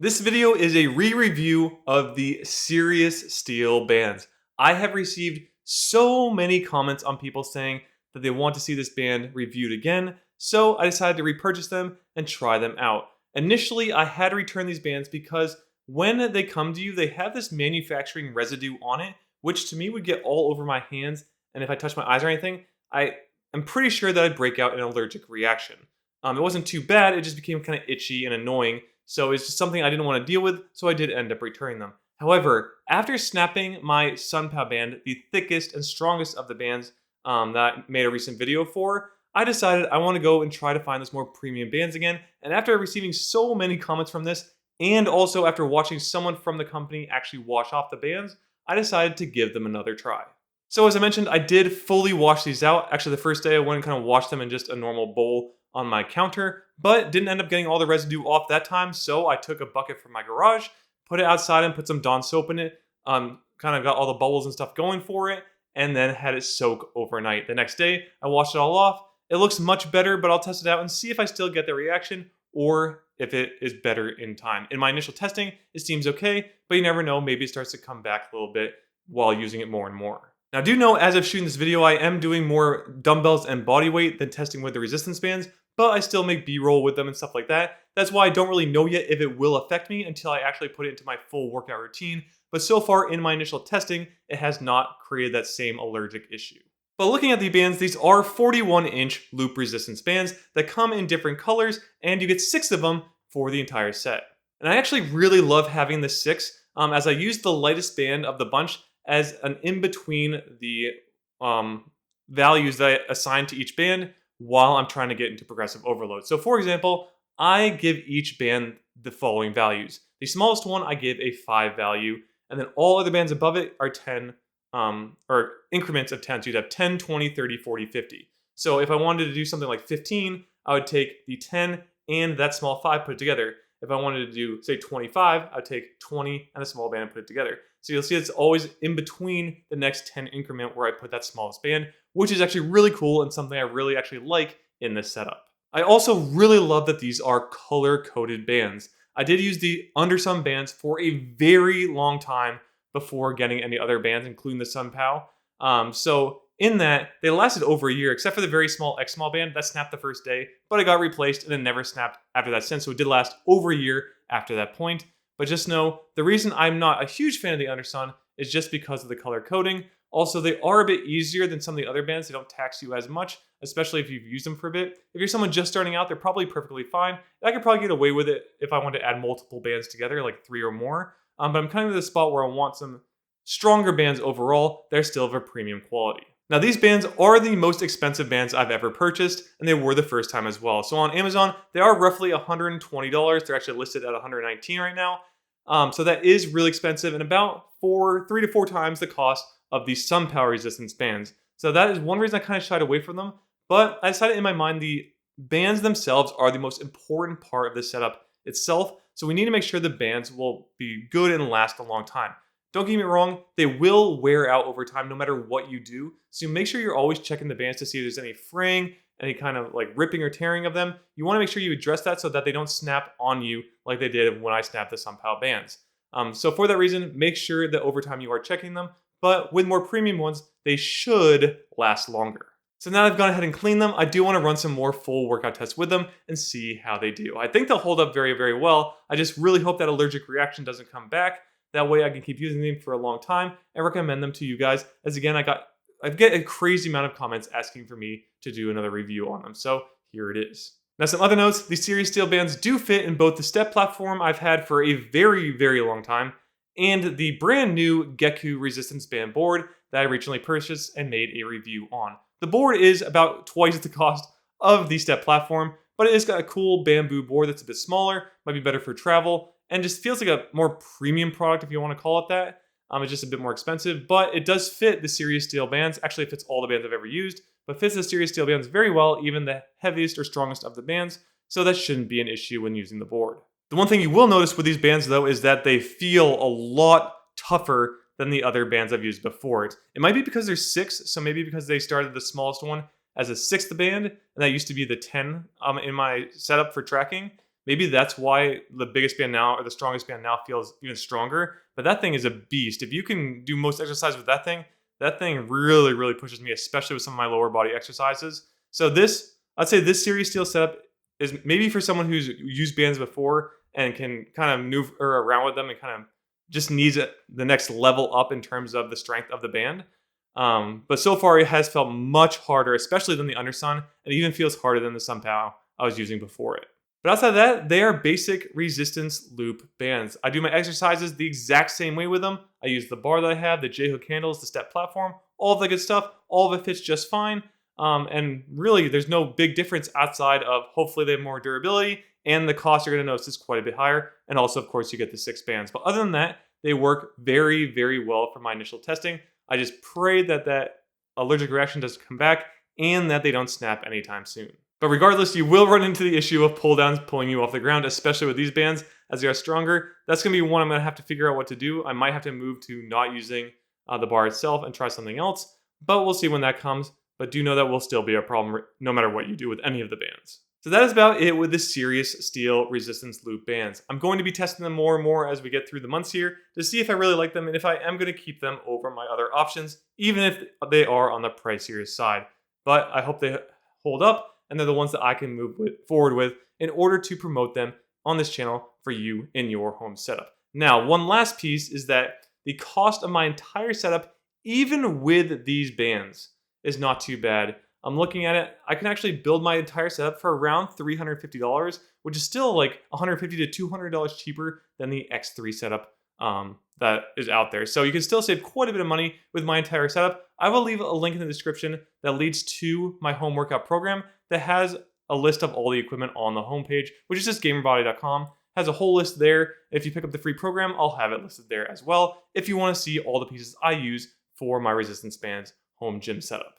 This video is a re-review of the Serious Steel bands. I have received so many comments on people saying that they want to see this band reviewed again, so I decided to repurchase them and try them out. Initially, I had to return these bands because when they come to you, they have this manufacturing residue on it, which to me would get all over my hands, and if I touch my eyes or anything, I am pretty sure that I'd break out an allergic reaction. It wasn't too bad, it just became kind of itchy and annoying, so it's just something I didn't want to deal with, so I did end up returning them. However, after snapping my SunPow band, the thickest and strongest of the bands that I made a recent video for, I decided I want to go and try to find those more premium bands again. And after receiving so many comments from this, and also after watching someone from the company actually wash off the bands, I decided to give them another try. So as I mentioned, I did fully wash these out. Actually, the first day I went and kind of washed them in just a normal bowl on my counter, but didn't end up getting all the residue off that time, so I took a bucket from my garage, put it outside and put some Dawn soap in it, kind of got all the bubbles and stuff going for it, and then had it soak overnight. The next day, I washed it all off. It looks much better, but I'll test it out and see if I still get the reaction or if it is better in time. In my initial testing, it seems okay, but you never know, maybe it starts to come back a little bit while using it more and more. Now, do know as of shooting this video, I am doing more dumbbells and body weight than testing with the resistance bands, but I still make B-roll with them and stuff like that. That's why I don't really know yet if it will affect me until I actually put it into my full workout routine. But so far in my initial testing, it has not created that same allergic issue. But looking at the bands, these are 41-inch loop resistance bands that come in different colors, and you get 6 of them for the entire set. And I actually really love having the 6, as I use the lightest band of the bunch as an in-between the values that I assign to each band while I'm trying to get into progressive overload. So for example, I give each band the following values. The smallest one, I give a 5 value, and then all other bands above it are 10, or increments of 10. So you'd have 10, 20, 30, 40, 50. So if I wanted to do something like 15, I would take the 10 and that small 5 put it together. If I wanted to do, say, 25, I'd take 20 and a small band and put it together. So you'll see it's always in between the next 10 increment where I put that smallest band, which is actually really cool and something I really actually like in this setup. I also really love that these are color-coded bands. I did use the Undersun bands for a very long time before getting any other bands, including the SunPow. So in that, they lasted over a year, except for the very small X small band that snapped the first day, but it got replaced and then never snapped after that since. So it did last over a year after that point. But just know, the reason I'm not a huge fan of the Undersun is just because of the color coding. Also, they are a bit easier than some of the other bands. They don't tax you as much, especially if you've used them for a bit. If you're someone just starting out, they're probably perfectly fine. I could probably get away with it if I wanted to add multiple bands together, like 3 or more. But I'm kind of at the spot where I want some stronger bands overall. They're still of a premium quality. Now, these bands are the most expensive bands I've ever purchased, and they were the first time as well. So on Amazon, they are roughly $120. They're actually listed at $119 right now. So that is really expensive and about 3 to 4 times the cost of the SunPow resistance bands. So that is one reason I kind of shied away from them. But I decided in my mind the bands themselves are the most important part of the setup itself. So we need to make sure the bands will be good and last a long time. Don't get me wrong, they will wear out over time no matter what you do. So make sure you're always checking the bands to see if there's any fraying, any kind of like ripping or tearing of them. You want to make sure you address that so that they don't snap on you like they did when I snapped the SunPow bands. So for that reason, make sure that over time you are checking them. But with more premium ones, they should last longer. So now I've gone ahead and cleaned them, I do want to run some more full workout tests with them and see how they do. I think they'll hold up very, very well. I just really hope that allergic reaction doesn't come back. That way I can keep using them for a long time and recommend them to you guys. As again, I get a crazy amount of comments asking for me to do another review on them. So here it is. Now, some other notes, these Serious Steel bands do fit in both the step platform I've had for a very, very long time and the brand new Geku resistance band board that I recently purchased and made a review on. The board is about twice the cost of the step platform, but it has got a cool bamboo board that's a bit smaller, might be better for travel, and just feels like a more premium product if you want to call it that. It's just a bit more expensive, but it does fit the Serious Steel bands. Actually, it fits all the bands I've ever used, but fits the Serious Steel bands very well, even the heaviest or strongest of the bands, so that shouldn't be an issue when using the board. The one thing you will notice with these bands, though, is that they feel a lot tougher than the other bands I've used before. It might be because there's 6, so maybe because they started the smallest one as a 6th band, and that used to be the 10 in my setup for tracking. Maybe that's why the biggest band now or the strongest band now feels even stronger. But that thing is a beast. If you can do most exercise with that thing really, really pushes me, especially with some of my lower body exercises. So I'd say this series steel setup is maybe for someone who's used bands before and can kind of maneuver around with them and kind of just needs the next level up in terms of the strength of the band. But so far, it has felt much harder, especially than the Undersun, and it even feels harder than the SunPow I was using before it. But outside of that, they are basic resistance loop bands. I do my exercises the exact same way with them. I use the bar that I have, the J-hook handles, the step platform, all of the good stuff. All of it fits just fine. And really, there's no big difference outside of hopefully they have more durability, and the cost you're going to notice is quite a bit higher. And also, of course, you get the 6 bands. But other than that, they work very, very well for my initial testing. I just pray that allergic reaction doesn't come back and that they don't snap anytime soon. But regardless, you will run into the issue of pull downs pulling you off the ground, especially with these bands as they are stronger. That's going to be one I'm going to have to figure out what to do. I might have to move to not using the bar itself and try something else, but we'll see when that comes. But do know that will still be a problem no matter what you do with any of the bands. So that is about it with the Serious Steel Resistance Loop bands. I'm going to be testing them more and more as we get through the months here to see if I really like them and if I am going to keep them over my other options, even if they are on the pricier side. But I hope they hold up and they're the ones that I can move forward with in order to promote them on this channel for you in your home setup. Now, one last piece is that the cost of my entire setup, even with these bands, is not too bad. I'm looking at it, I can actually build my entire setup for around $350, which is still like $150 to $200 cheaper than the X3 setup that is out there. So you can still save quite a bit of money with my entire setup. I will leave a link in the description that leads to my home workout program that has a list of all the equipment on the homepage, which is just GamerBody.com. Has a whole list there. If you pick up the free program, I'll have it listed there as well if you want to see all the pieces I use for my resistance bands home gym setup.